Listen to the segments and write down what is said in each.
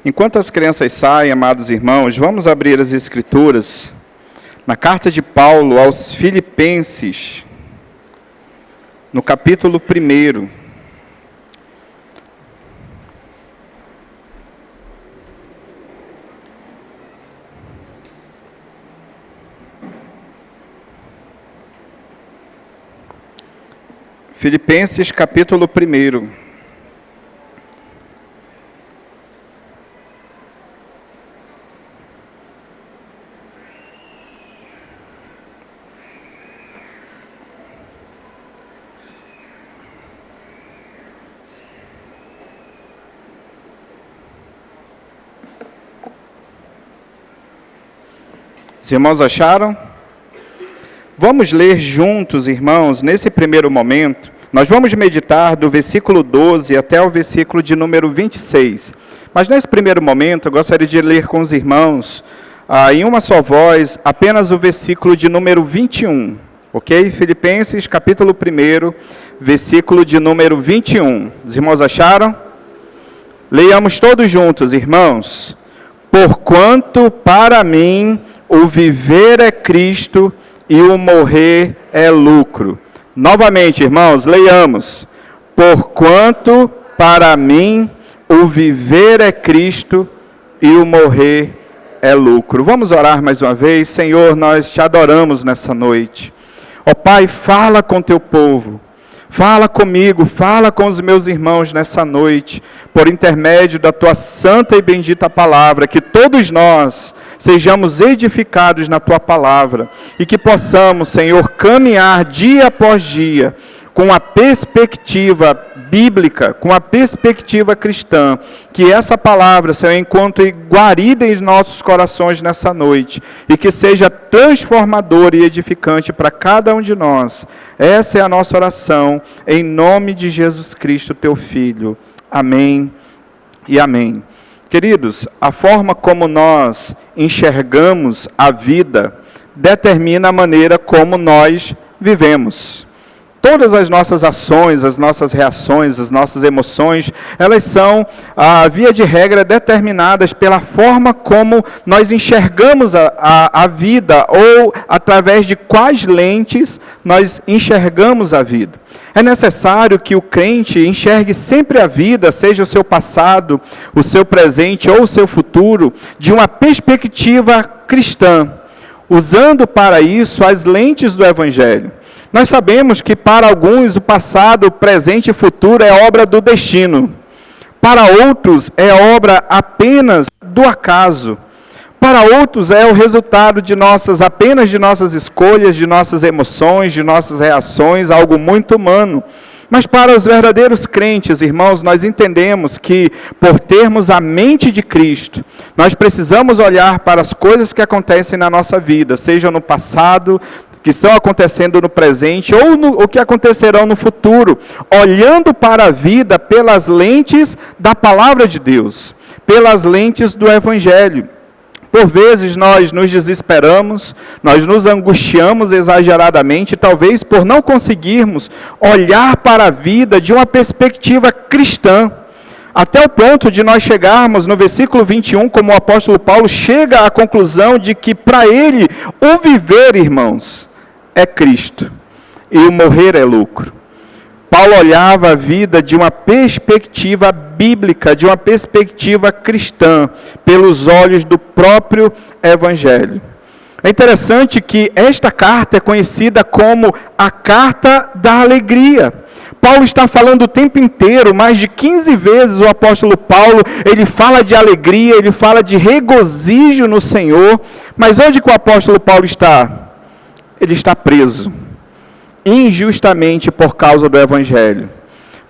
Enquanto as crianças saem, amados irmãos, vamos abrir as Escrituras na carta de Paulo aos Filipenses, no capítulo 1. Filipenses, capítulo 1. Os irmãos acharam? Vamos ler juntos, irmãos, nesse primeiro momento. Nós vamos meditar do versículo 12 até o versículo de número 26. Mas nesse primeiro momento, eu gostaria de ler com os irmãos, em uma só voz, apenas o versículo de número 21. Ok? Filipenses, capítulo 1, versículo de número 21. Os irmãos acharam? Leiamos todos juntos, irmãos. Porquanto para mim o viver é Cristo e o morrer é lucro. Novamente, irmãos, leiamos. Porquanto para mim o viver é Cristo e o morrer é lucro. Vamos orar mais uma vez. Senhor, nós te adoramos nessa noite. Ó Pai, fala com teu povo. Fala comigo, fala com os meus irmãos nessa noite, por intermédio da tua santa e bendita palavra, que todos nós sejamos edificados na tua palavra e que possamos, Senhor, caminhar dia após dia com a perspectiva bíblica, com a perspectiva cristã, que essa palavra, Senhor, encontre guarida em nossos corações nessa noite e que seja transformadora e edificante para cada um de nós. Essa é a nossa oração, em nome de Jesus Cristo, teu Filho. Amém e amém. Queridos, a forma como nós enxergamos a vida determina a maneira como nós vivemos. Todas as nossas ações, as nossas reações, as nossas emoções, elas são, via de regra, determinadas pela forma como nós enxergamos a vida ou através de quais lentes nós enxergamos a vida. É necessário que o crente enxergue sempre a vida, seja o seu passado, o seu presente ou o seu futuro, de uma perspectiva cristã, usando para isso as lentes do Evangelho. Nós sabemos que para alguns o passado, o presente e o futuro é obra do destino. Para outros é obra apenas do acaso. Para outros é o resultado apenas de nossas escolhas, de nossas emoções, de nossas reações, algo muito humano. Mas para os verdadeiros crentes, irmãos, nós entendemos que, por termos a mente de Cristo, nós precisamos olhar para as coisas que acontecem na nossa vida, seja no passado, que estão acontecendo no presente, ou o que acontecerão no futuro, olhando para a vida pelas lentes da palavra de Deus, pelas lentes do Evangelho. Por vezes nós nos desesperamos, nós nos angustiamos exageradamente, talvez por não conseguirmos olhar para a vida de uma perspectiva cristã, até o ponto de nós chegarmos no versículo 21, como o apóstolo Paulo chega à conclusão de que para ele o viver, irmãos, é Cristo e o morrer é lucro. Paulo olhava a vida de uma perspectiva bíblica, de uma perspectiva cristã, pelos olhos do próprio Evangelho. É interessante que esta carta é conhecida como a carta da alegria. Paulo está falando o tempo inteiro, mais de 15 vezes o apóstolo Paulo, ele fala de alegria, ele fala de regozijo no Senhor, mas onde que o apóstolo Paulo está? Ele está preso, injustamente por causa do Evangelho.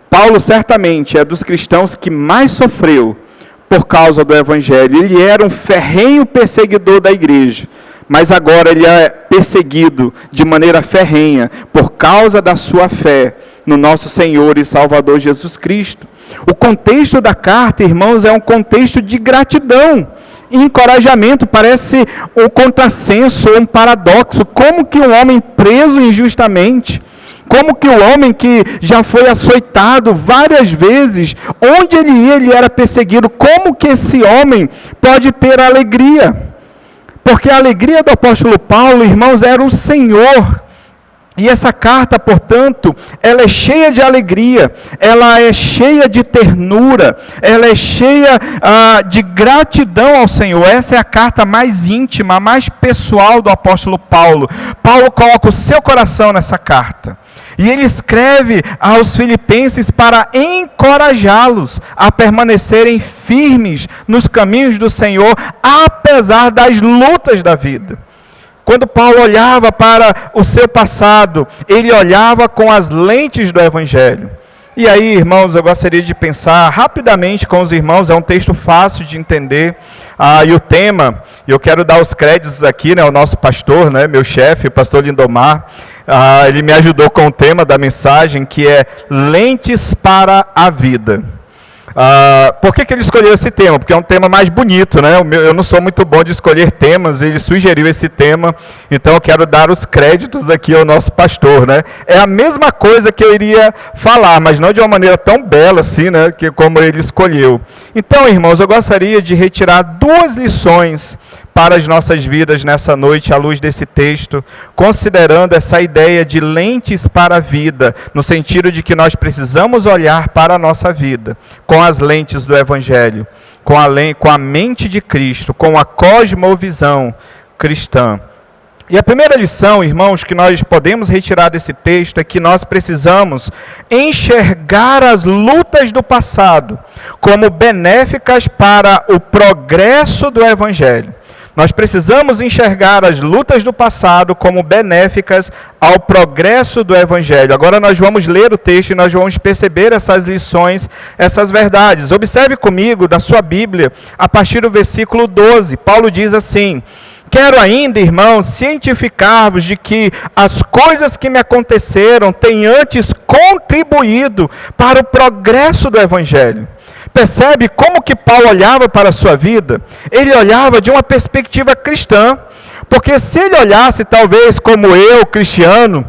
Paulo certamente é dos cristãos que mais sofreu por causa do Evangelho. Ele era um ferrenho perseguidor da igreja, mas agora ele é perseguido de maneira ferrenha por causa da sua fé no nosso Senhor e Salvador Jesus Cristo. O contexto da carta, irmãos, é um contexto de gratidão e encorajamento. Parece um contrassenso, um paradoxo. Como que um homem preso injustamente, Como que o homem que já foi açoitado várias vezes, onde ele ia, ele era perseguido, como que esse homem pode ter alegria? Porque a alegria do apóstolo Paulo, irmãos, era o Senhor. E essa carta, portanto, ela é cheia de alegria, ela é cheia de ternura, ela é cheia de gratidão ao Senhor. Essa é a carta mais íntima, mais pessoal do apóstolo Paulo. Paulo coloca o seu coração nessa carta. E ele escreve aos filipenses para encorajá-los a permanecerem firmes nos caminhos do Senhor, apesar das lutas da vida. Quando Paulo olhava para o seu passado, ele olhava com as lentes do Evangelho. E aí, irmãos, eu gostaria de pensar rapidamente com os irmãos, é um texto fácil de entender, e o tema, eu quero dar os créditos aqui, né, ao nosso pastor, né, meu chefe, o pastor Lindomar, ele me ajudou com o tema da mensagem, que é Lentes para a Vida. Por que ele escolheu esse tema? Porque é um tema mais bonito, né? Eu não sou muito bom de escolher temas, ele sugeriu esse tema, então eu quero dar os créditos aqui ao nosso pastor, né? É a mesma coisa que eu iria falar, mas não de uma maneira tão bela assim, né? Como ele escolheu. Então, irmãos, eu gostaria de retirar 2 lições para as nossas vidas nessa noite, à luz desse texto, considerando essa ideia de lentes para a vida, no sentido de que nós precisamos olhar para a nossa vida com as lentes do Evangelho, com a mente de Cristo, com a cosmovisão cristã. E a primeira lição, irmãos, que nós podemos retirar desse texto é que nós precisamos enxergar as lutas do passado como benéficas para o progresso do Evangelho. Nós precisamos enxergar as lutas do passado como benéficas ao progresso do Evangelho. Agora nós vamos ler o texto e nós vamos perceber essas lições, essas verdades. Observe comigo da sua Bíblia, a partir do versículo 12. Paulo diz assim: quero ainda, irmãos, cientificar-vos de que as coisas que me aconteceram têm antes contribuído para o progresso do Evangelho. Percebe como que Paulo olhava para a sua vida? Ele olhava de uma perspectiva cristã, porque se ele olhasse talvez como eu, cristiano,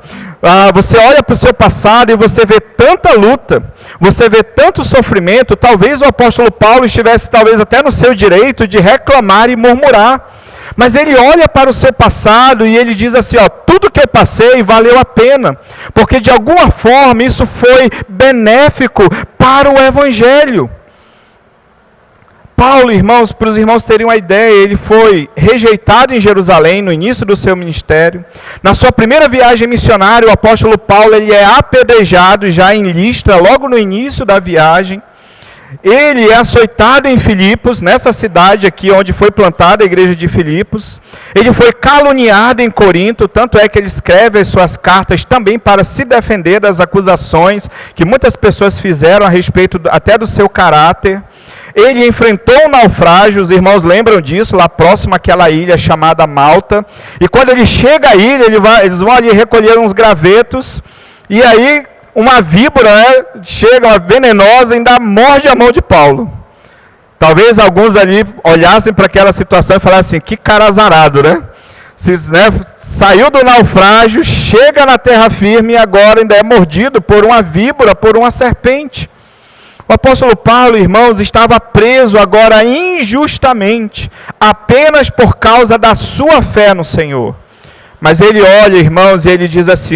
você olha para o seu passado e você vê tanta luta, você vê tanto sofrimento, talvez o apóstolo Paulo estivesse talvez até no seu direito de reclamar e murmurar. Mas ele olha para o seu passado e ele diz assim, tudo que eu passei valeu a pena, porque de alguma forma isso foi benéfico para o Evangelho. Paulo, irmãos, para os irmãos terem uma ideia, ele foi rejeitado em Jerusalém no início do seu ministério. Na sua primeira viagem missionária, o apóstolo Paulo ele é apedrejado já em Listra, logo no início da viagem. Ele é açoitado em Filipos, nessa cidade aqui onde foi plantada a igreja de Filipos. Ele foi caluniado em Corinto, tanto é que ele escreve as suas cartas também para se defender das acusações que muitas pessoas fizeram a respeito até do seu caráter. Ele enfrentou um naufrágio, os irmãos lembram disso, lá próximo àquela ilha chamada Malta. E quando ele chega à ilha, eles vão ali recolher uns gravetos, e aí uma víbora chega, uma venenosa, e ainda morde a mão de Paulo. Talvez alguns ali olhassem para aquela situação e falassem, que cara azarado, né? Saiu do naufrágio, chega na terra firme e agora ainda é mordido por uma víbora, por uma serpente. O apóstolo Paulo, irmãos, estava preso agora injustamente, apenas por causa da sua fé no Senhor. Mas ele olha, irmãos, e ele diz assim,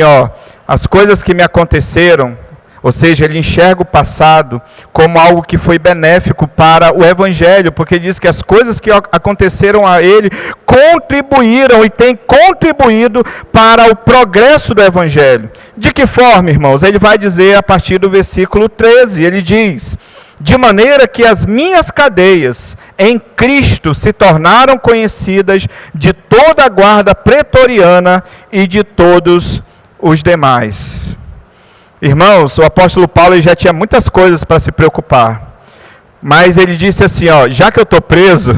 as coisas que me aconteceram, ou seja, ele enxerga o passado como algo que foi benéfico para o Evangelho, porque ele diz que as coisas que aconteceram a ele contribuíram e têm contribuído para o progresso do Evangelho. De que forma, irmãos? Ele vai dizer a partir do versículo 13, ele diz, de maneira que as minhas cadeias em Cristo se tornaram conhecidas de toda a guarda pretoriana e de todos os demais. Irmãos, o apóstolo Paulo já tinha muitas coisas para se preocupar, mas ele disse assim, já que eu estou preso,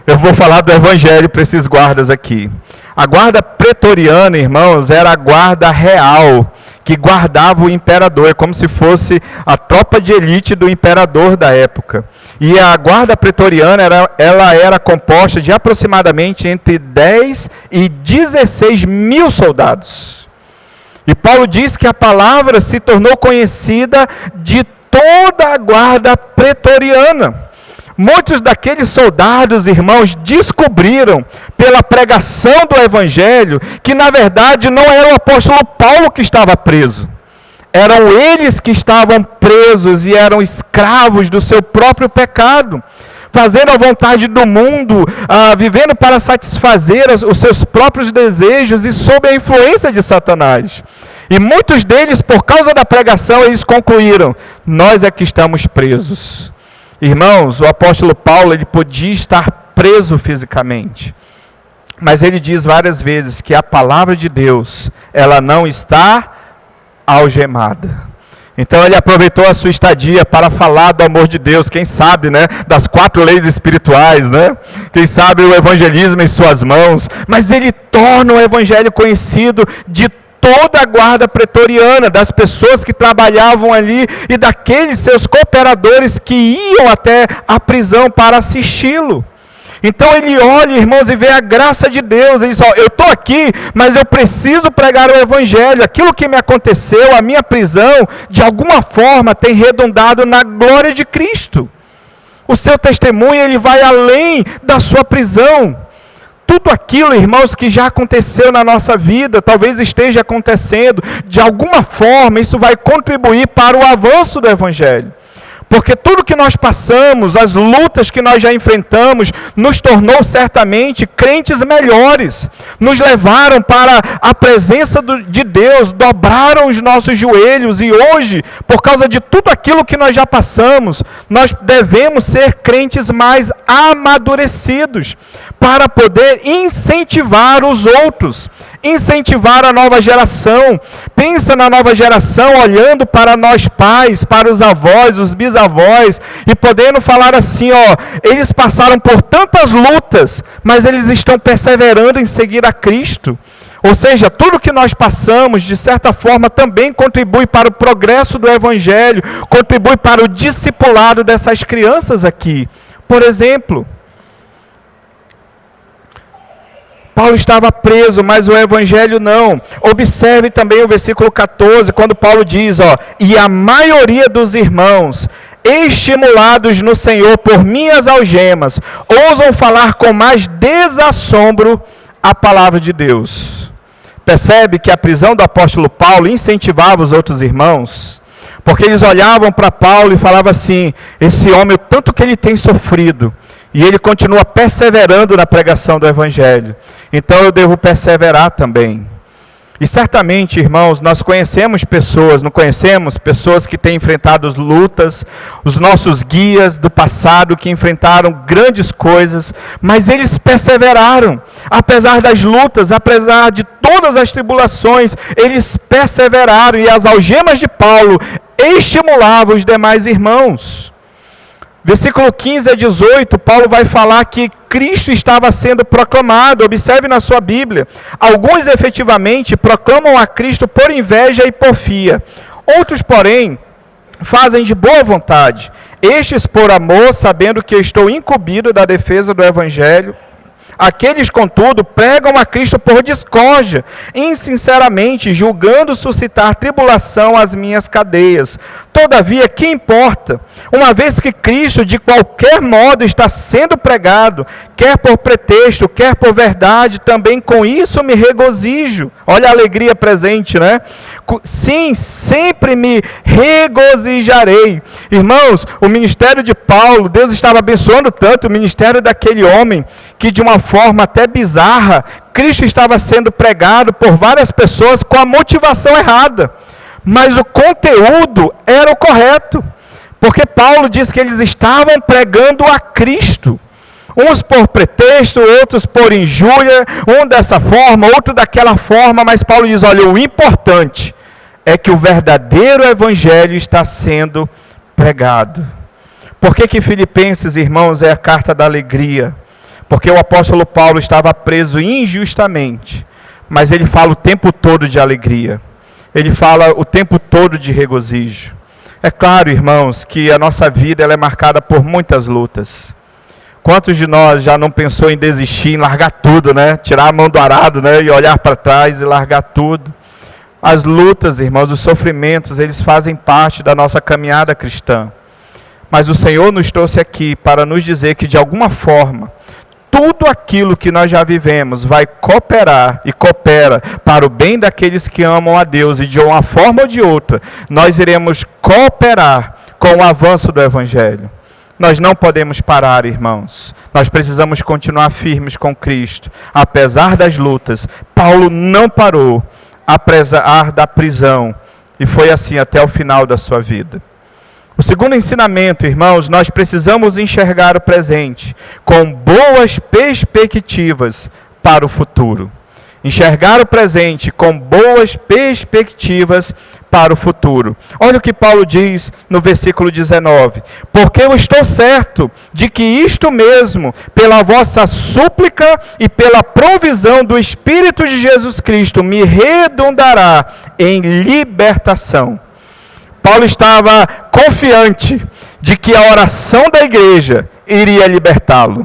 eu vou falar do Evangelho para esses guardas aqui. A guarda pretoriana, irmãos, era a guarda real, que guardava o imperador, é como se fosse a tropa de elite do imperador da época. E a guarda pretoriana, ela era composta de aproximadamente entre 10 e 16 mil soldados. E Paulo diz que a palavra se tornou conhecida de toda a guarda pretoriana. Muitos daqueles soldados, irmãos, descobriram pela pregação do Evangelho que, na verdade, não era o apóstolo Paulo que estava preso. Eram eles que estavam presos e eram escravos do seu próprio pecado, fazendo a vontade do mundo, vivendo para satisfazer os seus próprios desejos e sob a influência de Satanás. E muitos deles, por causa da pregação, eles concluíram: nós é que estamos presos. Irmãos, o apóstolo Paulo, ele podia estar preso fisicamente, mas ele diz várias vezes que a palavra de Deus, ela não está algemada. Então ele aproveitou a sua estadia para falar do amor de Deus, quem sabe, né, das 4 leis espirituais, né? Quem sabe o evangelismo em suas mãos, mas ele torna o evangelho conhecido de toda a guarda pretoriana, das pessoas que trabalhavam ali e daqueles seus cooperadores que iam até a prisão para assisti-lo. Então ele olha, irmãos, e vê a graça de Deus. Ele diz: eu estou aqui, mas eu preciso pregar o evangelho. Aquilo que me aconteceu, a minha prisão, de alguma forma tem redundado na glória de Cristo. O seu testemunho, ele vai além da sua prisão. Tudo aquilo, irmãos, que já aconteceu na nossa vida, talvez esteja acontecendo, de alguma forma isso vai contribuir para o avanço do evangelho. Porque tudo que nós passamos, as lutas que nós já enfrentamos, nos tornou certamente crentes melhores. Nos levaram para a presença de Deus, dobraram os nossos joelhos e hoje, por causa de tudo aquilo que nós já passamos, nós devemos ser crentes mais amadurecidos para poder incentivar os outros, incentivar a nova geração. Pensa na nova geração olhando para nós pais, para os avós, os bisavós, e podendo falar assim: eles passaram por tantas lutas, mas eles estão perseverando em seguir a Cristo. Ou seja, tudo que nós passamos, de certa forma, também contribui para o progresso do evangelho, contribui para o discipulado dessas crianças aqui. Por exemplo, Paulo estava preso, mas o evangelho não. Observe também o versículo 14, quando Paulo diz: e a maioria dos irmãos, estimulados no Senhor por minhas algemas, ousam falar com mais desassombro a palavra de Deus. Percebe que a prisão do apóstolo Paulo incentivava os outros irmãos? Porque eles olhavam para Paulo e falavam assim: esse homem, o tanto que ele tem sofrido, e ele continua perseverando na pregação do evangelho, então eu devo perseverar também. E certamente, irmãos, nós conhecemos pessoas, não conhecemos pessoas que têm enfrentado lutas, os nossos guias do passado que enfrentaram grandes coisas, mas eles perseveraram, apesar das lutas, apesar de todas as tribulações, eles perseveraram, e as algemas de Paulo estimulavam os demais irmãos. Versículo 15 a 18, Paulo vai falar que Cristo estava sendo proclamado. Observe na sua Bíblia. Alguns efetivamente proclamam a Cristo por inveja e porfia. Outros, porém, fazem de boa vontade. Estes por amor, sabendo que eu estou incumbido da defesa do Evangelho. Aqueles, contudo, pregam a Cristo por discórdia, insinceramente, julgando suscitar tribulação às minhas cadeias. Todavia, que importa? Uma vez que Cristo, de qualquer modo, está sendo pregado, quer por pretexto, quer por verdade, também com isso me regozijo. Olha a alegria presente, né? Sim, sempre me regozijarei. Irmãos, o ministério de Paulo, Deus estava abençoando tanto o ministério daquele homem, que de uma forma até bizarra, Cristo estava sendo pregado por várias pessoas com a motivação errada, mas o conteúdo era o correto, porque Paulo diz que eles estavam pregando a Cristo, uns por pretexto, outros por injúria, um dessa forma, outro daquela forma, mas Paulo diz: olha, o importante é que o verdadeiro evangelho está sendo pregado. Por que Filipenses, irmãos, é a carta da alegria? Porque o apóstolo Paulo estava preso injustamente, mas ele fala o tempo todo de alegria. Ele fala o tempo todo de regozijo. É claro, irmãos, que a nossa vida ela é marcada por muitas lutas. Quantos de nós já não pensou em desistir, em largar tudo, né? Tirar a mão do arado, né? E olhar para trás e largar tudo. As lutas, irmãos, os sofrimentos, eles fazem parte da nossa caminhada cristã. Mas o Senhor nos trouxe aqui para nos dizer que, de alguma forma, tudo aquilo que nós já vivemos vai cooperar e coopera para o bem daqueles que amam a Deus. E de uma forma ou de outra, nós iremos cooperar com o avanço do Evangelho. Nós não podemos parar, irmãos. Nós precisamos continuar firmes com Cristo. Apesar das lutas, Paulo não parou, apesar da prisão. E foi assim até o final da sua vida. O segundo ensinamento, irmãos, nós precisamos enxergar o presente com boas perspectivas para o futuro. Enxergar o presente com boas perspectivas para o futuro. Olha o que Paulo diz no versículo 19. Porque eu estou certo de que isto mesmo, pela vossa súplica e pela provisão do Espírito de Jesus Cristo, me redundará em libertação. Paulo estava confiante de que a oração da igreja iria libertá-lo.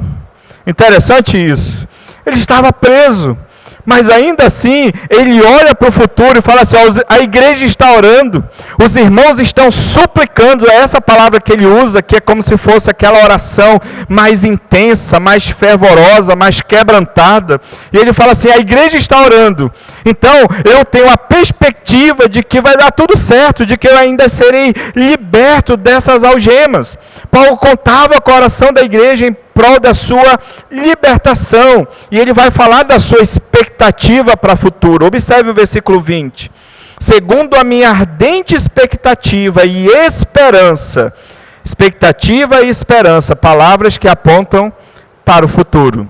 Interessante isso. Ele estava preso. Mas ainda assim, ele olha para o futuro e fala assim, a igreja está orando, os irmãos estão suplicando, é essa palavra que ele usa, que é como se fosse aquela oração mais intensa, mais fervorosa, mais quebrantada. E ele fala assim, a igreja está orando, então eu tenho a perspectiva de que vai dar tudo certo, de que eu ainda serei liberto dessas algemas. Paulo contava com a oração da igreja em prol da sua libertação. E ele vai falar da sua expectativa para o futuro. Observe o versículo 20. Segundo a minha ardente expectativa e esperança. Expectativa e esperança, palavras que apontam para o futuro.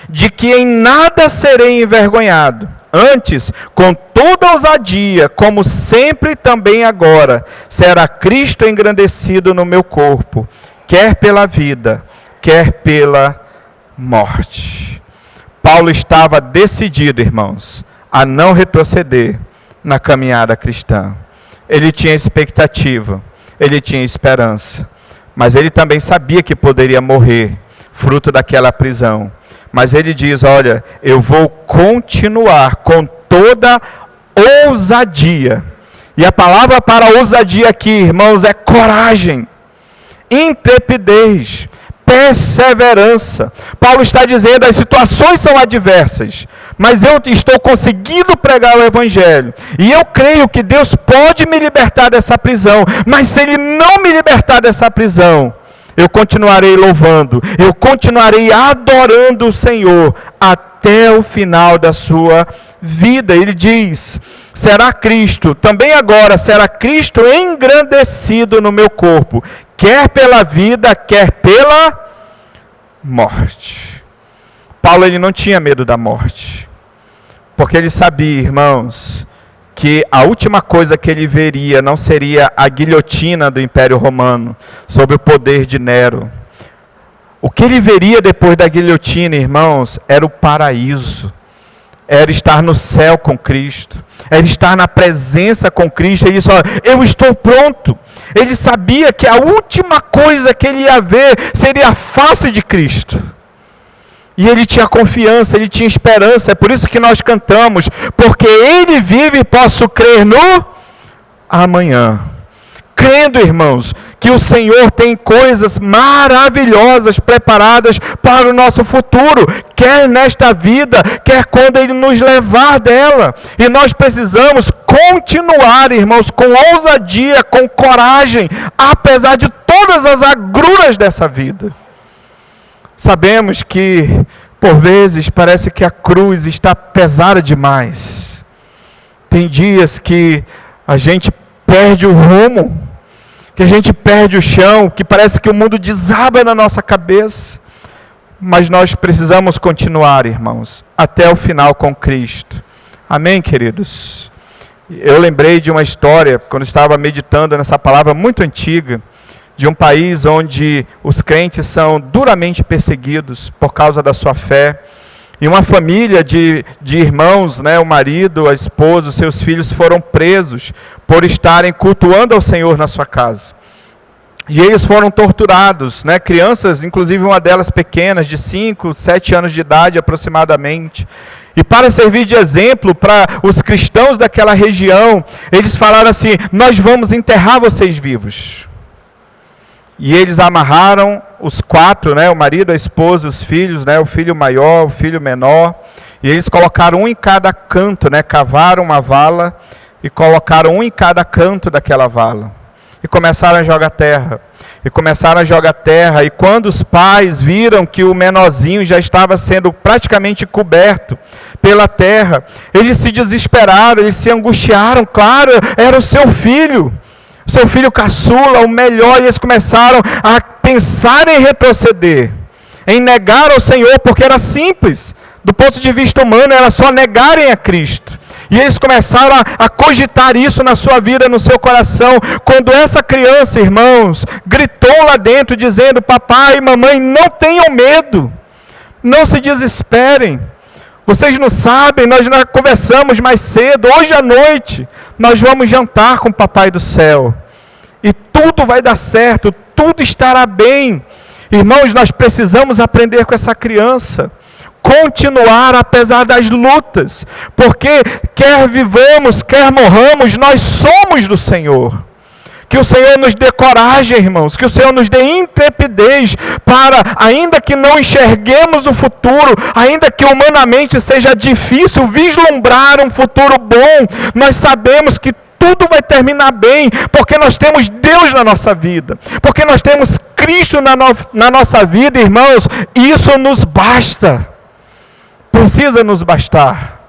De que em nada serei envergonhado. Antes, com toda ousadia, como sempre também agora, será Cristo engrandecido no meu corpo, quer pela vida, quer pela morte. Paulo estava decidido, irmãos, a não retroceder na caminhada cristã. Ele tinha expectativa, ele tinha esperança, mas ele também sabia que poderia morrer, fruto daquela prisão. Mas ele diz, olha, eu vou continuar com toda ousadia. E a palavra para ousadia aqui, irmãos, é coragem, intrepidez, perseverança. Paulo está dizendo, as situações são adversas, mas eu estou conseguindo pregar o Evangelho. E eu creio que Deus pode me libertar dessa prisão, mas se Ele não me libertar dessa prisão, eu continuarei louvando, eu continuarei adorando o Senhor até o final da sua vida. Ele diz, será Cristo, também agora será Cristo engrandecido no meu corpo, quer pela vida, quer pela morte. Paulo, ele não tinha medo da morte, porque ele sabia, irmãos, que a última coisa que ele veria não seria a guilhotina do Império Romano, sob o poder de Nero. O que ele veria depois da guilhotina, irmãos, era o paraíso. Era estar no céu com Cristo, era estar na presença com Cristo. Ele disse, eu estou pronto. Ele sabia que a última coisa que ele ia ver seria a face de Cristo. E ele tinha confiança, ele tinha esperança. É por isso que nós cantamos, porque ele vive e posso crer no amanhã. Crendo, irmãos, que o Senhor tem coisas maravilhosas preparadas para o nosso futuro, quer nesta vida, quer quando Ele nos levar dela. E nós precisamos continuar, irmãos, com ousadia, com coragem, apesar de todas as agruras dessa vida. Sabemos que, por vezes, parece que a cruz está pesada demais. Tem dias que a gente perde o rumo, que a gente perde o chão, que parece que o mundo desaba na nossa cabeça. Mas nós precisamos continuar, irmãos, até o final com Cristo. Amém, queridos? Eu lembrei de uma história, quando estava meditando nessa palavra muito antiga, de um país onde os crentes são duramente perseguidos por causa da sua fé. E uma família de irmãos, né, o marido, a esposa, os seus filhos foram presos por estarem cultuando ao Senhor na sua casa. E eles foram torturados, né, crianças, inclusive uma delas pequenas, de 5, 7 anos de idade aproximadamente. E para servir de exemplo para os cristãos daquela região, eles falaram assim: nós vamos enterrar vocês vivos. E eles amarraram os 4, né, o marido, a esposa, os filhos, né, o filho maior, o filho menor, e eles colocaram um em cada canto, né, cavaram uma vala e colocaram um em cada canto daquela vala. E começaram a jogar terra. E quando os pais viram que o menorzinho já estava sendo praticamente coberto pela terra, eles se desesperaram, eles se angustiaram. Claro, era o seu filho caçula, o melhor, e eles começaram a pensar em retroceder, em negar ao Senhor, porque era simples, do ponto de vista humano, era só negarem a Cristo. E eles começaram a cogitar isso na sua vida, no seu coração, quando essa criança, irmãos, gritou lá dentro, dizendo: papai e mamãe, não tenham medo, não se desesperem, vocês não sabem, nós conversamos mais cedo, hoje à noite, nós vamos jantar com o papai do céu, e tudo vai dar certo, tudo estará bem. Irmãos, nós precisamos aprender com essa criança, continuar apesar das lutas, porque quer vivamos, quer morramos, nós somos do Senhor. Que o Senhor nos dê coragem, irmãos, que o Senhor nos dê intrepidez para, ainda que não enxerguemos o futuro, ainda que humanamente seja difícil vislumbrar um futuro bom, nós sabemos que tudo vai terminar bem, porque nós temos Deus na nossa vida, porque nós temos Cristo na nossa vida, irmãos, e isso nos basta. Precisa nos bastar.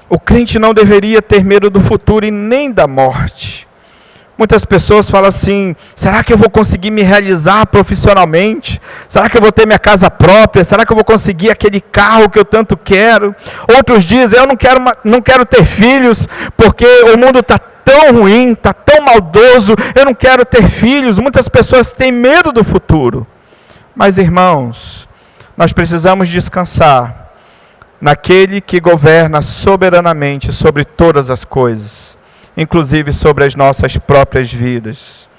O crente não deveria ter medo do futuro e nem da morte. Muitas pessoas falam assim: será que eu vou conseguir me realizar profissionalmente? Será que eu vou ter minha casa própria? Será que eu vou conseguir aquele carro que eu tanto quero? Outros dizem: eu não quero ter filhos, porque o mundo está tão ruim, está tão maldoso, eu não quero ter filhos. Muitas pessoas têm medo do futuro. Mas, irmãos, nós precisamos descansar naquele que governa soberanamente sobre todas as coisas, inclusive sobre as nossas próprias vidas.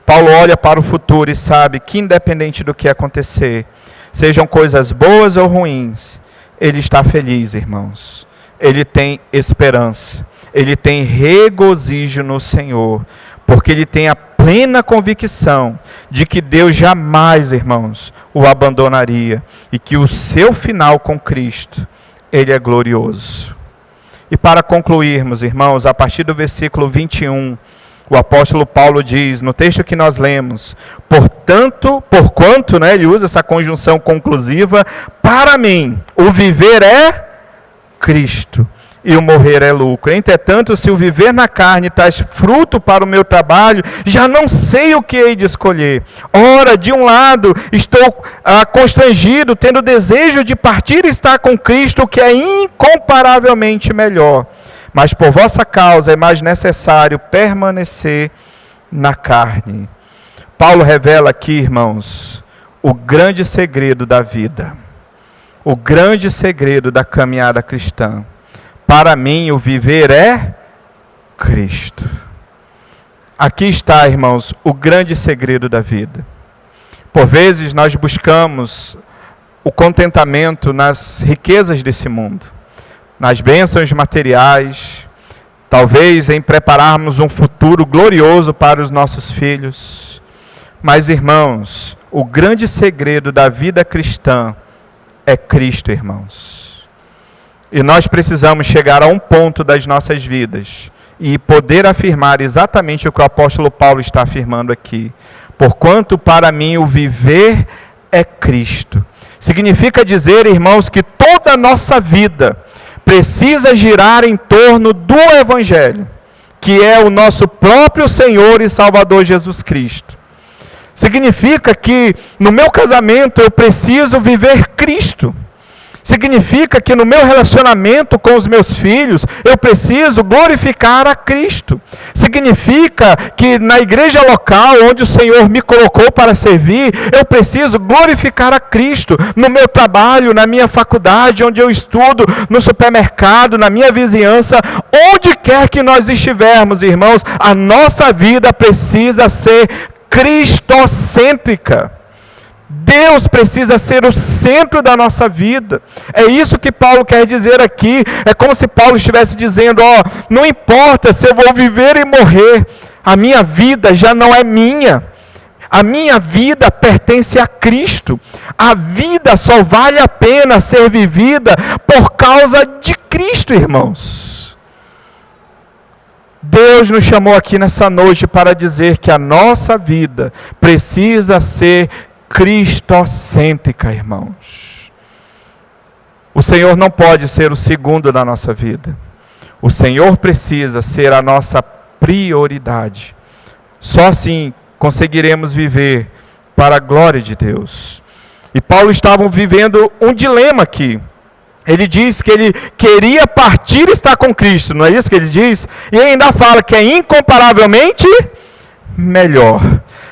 Paulo olha para o futuro e sabe que, independente do que acontecer, sejam coisas boas ou ruins, ele está feliz, irmãos. Ele tem esperança, ele tem regozijo no Senhor, porque ele tem a plena convicção de que Deus jamais, irmãos, o abandonaria, e que o seu final com Cristo, ele é glorioso. E para concluirmos, irmãos, a partir do versículo 21, o apóstolo Paulo diz, no texto que nós lemos: porquanto, né, ele usa essa conjunção conclusiva, para mim, o viver é Cristo, e o morrer é lucro. Entretanto, se o viver na carne traz fruto para o meu trabalho, já não sei o que hei de escolher. Ora, de um lado, estou constrangido, tendo desejo de partir e estar com Cristo, que é incomparavelmente melhor. Mas por vossa causa é mais necessário permanecer na carne. Paulo revela aqui, irmãos, o grande segredo da vida, o grande segredo da caminhada cristã. Para mim, o viver é Cristo. Aqui está, irmãos, o grande segredo da vida. Por vezes nós buscamos o contentamento nas riquezas desse mundo, nas bênçãos materiais, talvez em prepararmos um futuro glorioso para os nossos filhos. Mas, irmãos, o grande segredo da vida cristã é Cristo, irmãos. E nós precisamos chegar a um ponto das nossas vidas e poder afirmar exatamente o que o apóstolo Paulo está afirmando aqui. Porquanto para mim o viver é Cristo. Significa dizer, irmãos, que toda a nossa vida precisa girar em torno do Evangelho, que é o nosso próprio Senhor e Salvador Jesus Cristo. Significa que no meu casamento eu preciso viver Cristo. Significa que no meu relacionamento com os meus filhos, eu preciso glorificar a Cristo. Significa que na igreja local, onde o Senhor me colocou para servir, eu preciso glorificar a Cristo. No meu trabalho, na minha faculdade, onde eu estudo, no supermercado, na minha vizinhança, onde quer que nós estivermos, irmãos, a nossa vida precisa ser cristocêntrica. Deus precisa ser o centro da nossa vida. É isso que Paulo quer dizer aqui. É como se Paulo estivesse dizendo, não importa se eu vou viver e morrer, a minha vida já não é minha. A minha vida pertence a Cristo. A vida só vale a pena ser vivida por causa de Cristo, irmãos. Deus nos chamou aqui nessa noite para dizer que a nossa vida precisa ser cristocêntrica, irmãos. O Senhor não pode ser o segundo da nossa vida. O Senhor precisa ser a nossa prioridade. Só assim conseguiremos viver para a glória de Deus. E Paulo estava vivendo um dilema aqui. Ele diz que ele queria partir e estar com Cristo, não é isso que ele diz? E ainda fala que é incomparavelmente melhor.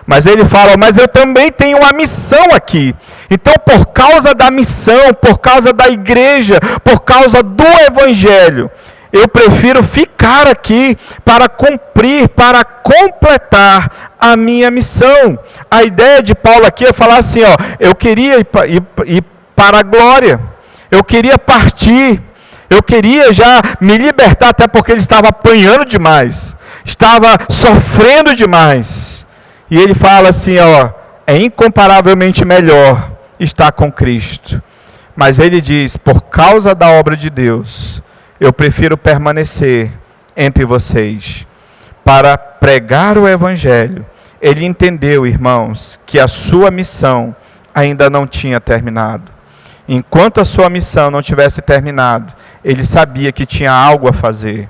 Mas ele fala, mas eu também tenho uma missão aqui. Então, por causa da missão, por causa da igreja, por causa do evangelho, eu prefiro ficar aqui para cumprir, para completar a minha missão. A ideia de Paulo aqui é falar assim, eu queria ir para a glória. Eu queria partir. Eu queria já me libertar, até porque ele estava apanhando demais. Estava sofrendo demais. E ele fala assim, é incomparavelmente melhor estar com Cristo. Mas ele diz, por causa da obra de Deus, eu prefiro permanecer entre vocês para pregar o evangelho. Ele entendeu, irmãos, que a sua missão ainda não tinha terminado. Enquanto a sua missão não tivesse terminado, ele sabia que tinha algo a fazer.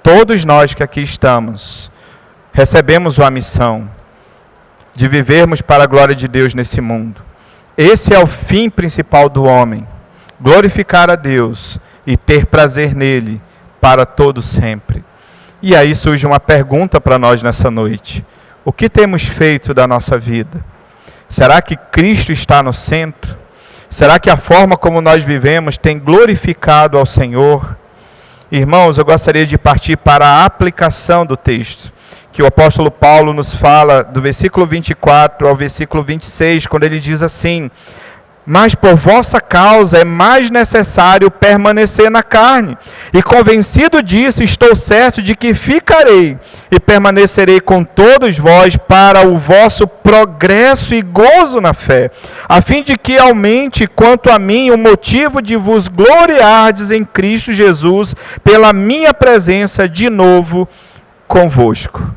Todos nós que aqui estamos, recebemos uma missão de vivermos para a glória de Deus nesse mundo. Esse é o fim principal do homem, glorificar a Deus e ter prazer nele para todo sempre. E aí surge uma pergunta para nós nessa noite. O que temos feito da nossa vida? Será que Cristo está no centro? Será que a forma como nós vivemos tem glorificado ao Senhor? Irmãos, eu gostaria de partir para a aplicação do texto, que o apóstolo Paulo nos fala do versículo 24 ao versículo 26, quando ele diz assim: mas por vossa causa é mais necessário permanecer na carne. E convencido disso, estou certo de que ficarei e permanecerei com todos vós para o vosso progresso e gozo na fé, a fim de que aumente quanto a mim o motivo de vos gloriardes em Cristo Jesus pela minha presença de novo convosco.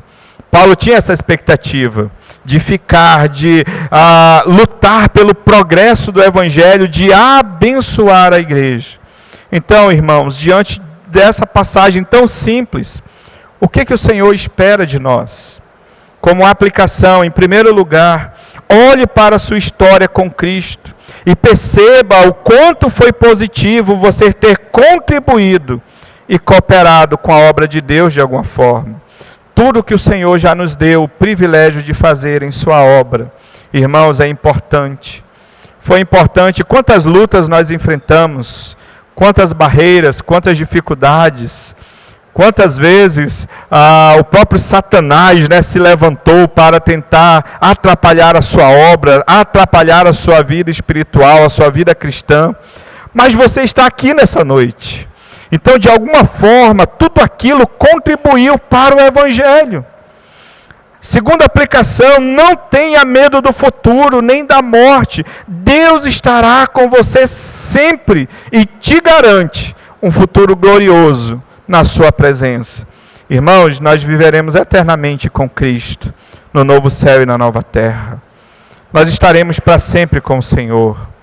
Paulo tinha essa expectativa de ficar, de lutar pelo progresso do evangelho, de abençoar a igreja. Então, irmãos, diante dessa passagem tão simples, o que o Senhor espera de nós? Como aplicação, em primeiro lugar, olhe para a sua história com Cristo e perceba o quanto foi positivo você ter contribuído e cooperado com a obra de Deus de alguma forma. Tudo que o Senhor já nos deu o privilégio de fazer em sua obra, irmãos, é importante. Foi importante quantas lutas nós enfrentamos, quantas barreiras, quantas dificuldades, quantas vezes o próprio Satanás, se levantou para tentar atrapalhar a sua obra, atrapalhar a sua vida espiritual, a sua vida cristã. Mas você está aqui nessa noite. Então, de alguma forma, tudo aquilo contribuiu para o evangelho. Segunda aplicação, não tenha medo do futuro, nem da morte. Deus estará com você sempre e te garante um futuro glorioso na sua presença. Irmãos, nós viveremos eternamente com Cristo, no novo céu e na nova terra. Nós estaremos para sempre com o Senhor.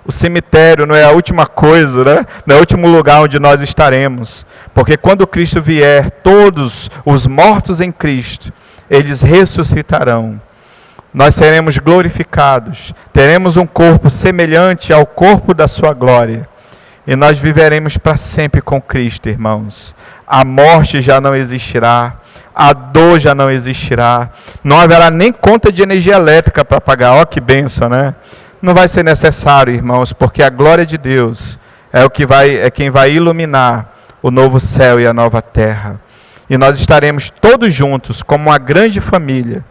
O cemitério não é a última coisa, não é o último lugar onde nós estaremos. Porque quando Cristo vier, todos os mortos em Cristo, eles ressuscitarão. Nós seremos glorificados. Teremos um corpo semelhante ao corpo da sua glória. E nós viveremos para sempre com Cristo, irmãos. A morte já não existirá. A dor já não existirá. Não haverá nem conta de energia elétrica para pagar. Ó, que bênção, né? Não vai ser necessário, irmãos, porque a glória de Deus é quem vai iluminar o novo céu e a nova terra. E nós estaremos todos juntos, como uma grande família,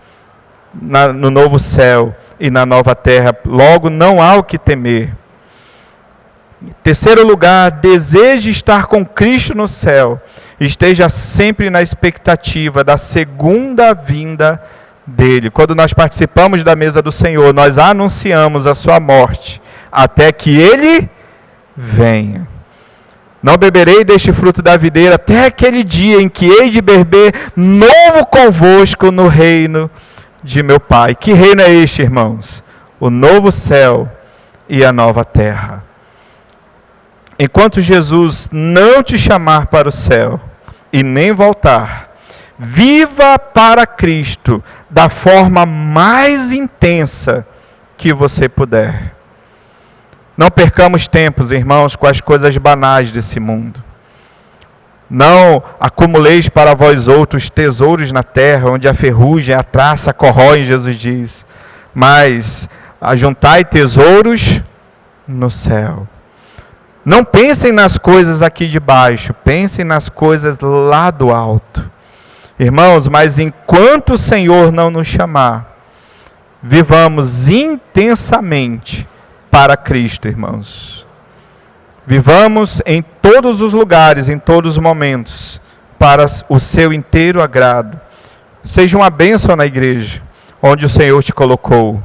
no novo céu, e na nova terra. Logo, não há o que temer. Terceiro lugar, deseje estar com Cristo no céu. Esteja sempre na expectativa da segunda vinda dele. Quando nós participamos da mesa do Senhor, nós anunciamos a sua morte, até que ele venha. Não beberei deste fruto da videira até aquele dia em que hei de beber novo convosco no reino de meu Pai. Que reino é este, irmãos? O novo céu e a nova terra. Enquanto Jesus não te chamar para o céu e nem voltar, viva para Cristo da forma mais intensa que você puder. Não percamos tempos, irmãos, com as coisas banais desse mundo. Não acumuleis para vós outros tesouros na terra, onde a ferrugem, a traça corroem, Jesus diz. Mas ajuntai tesouros no céu. Não pensem nas coisas aqui de baixo, pensem nas coisas lá do alto. Irmãos, mas enquanto o Senhor não nos chamar, vivamos intensamente para Cristo, irmãos. Vivamos em todos os lugares, em todos os momentos, para o seu inteiro agrado. Seja uma bênção na igreja, onde o Senhor te colocou.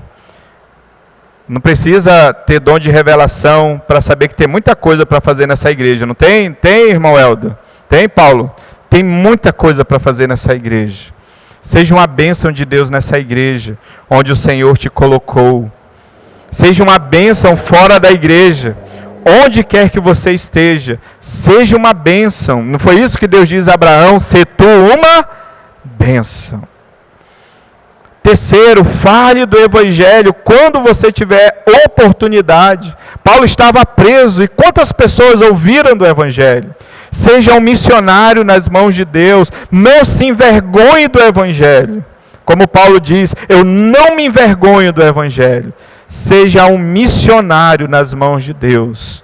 Não precisa ter dom de revelação para saber que tem muita coisa para fazer nessa igreja. Não tem? Tem, irmão Helder? Tem, Paulo? Tem muita coisa para fazer nessa igreja. Seja uma bênção de Deus nessa igreja, onde o Senhor te colocou. Seja uma bênção fora da igreja, onde quer que você esteja. Seja uma bênção. Não foi isso que Deus diz a Abraão? Se tu uma bênção. Terceiro, fale do Evangelho quando você tiver oportunidade. Paulo estava preso e quantas pessoas ouviram do Evangelho? Seja um missionário nas mãos de Deus. Não se envergonhe do Evangelho. Como Paulo diz, eu não me envergonho do Evangelho. Seja um missionário nas mãos de Deus.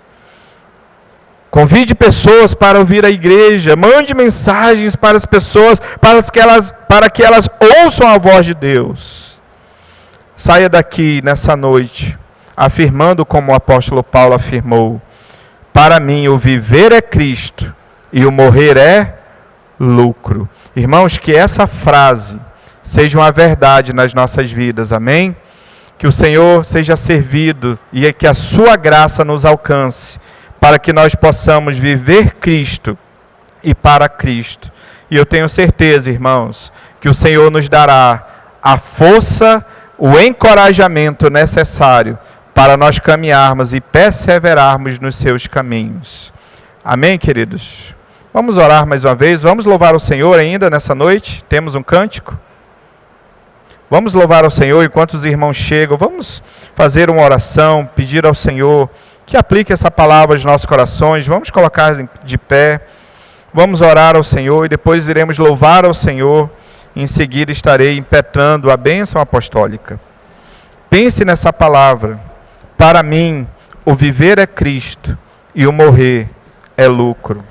Convide pessoas para ouvir a igreja. Mande mensagens para as pessoas, para que elas ouçam a voz de Deus. Saia daqui nessa noite, afirmando como o apóstolo Paulo afirmou: para mim o viver é Cristo e o morrer é lucro. Irmãos, que essa frase seja uma verdade nas nossas vidas, amém? Que o Senhor seja servido e que a sua graça nos alcance, para que nós possamos viver Cristo e para Cristo. E eu tenho certeza, irmãos, que o Senhor nos dará a força, o encorajamento necessário para nós caminharmos e perseverarmos nos seus caminhos. Amém, queridos? Vamos orar mais uma vez, vamos louvar o Senhor ainda nessa noite. Temos um cântico? Vamos louvar ao Senhor enquanto os irmãos chegam. Vamos fazer uma oração, pedir ao Senhor que aplique essa palavra aos nossos corações. Vamos colocar de pé. Vamos orar ao Senhor e depois iremos louvar ao Senhor. Em seguida estarei impetrando a bênção apostólica. Pense nessa palavra. Para mim, o viver é Cristo e o morrer é lucro.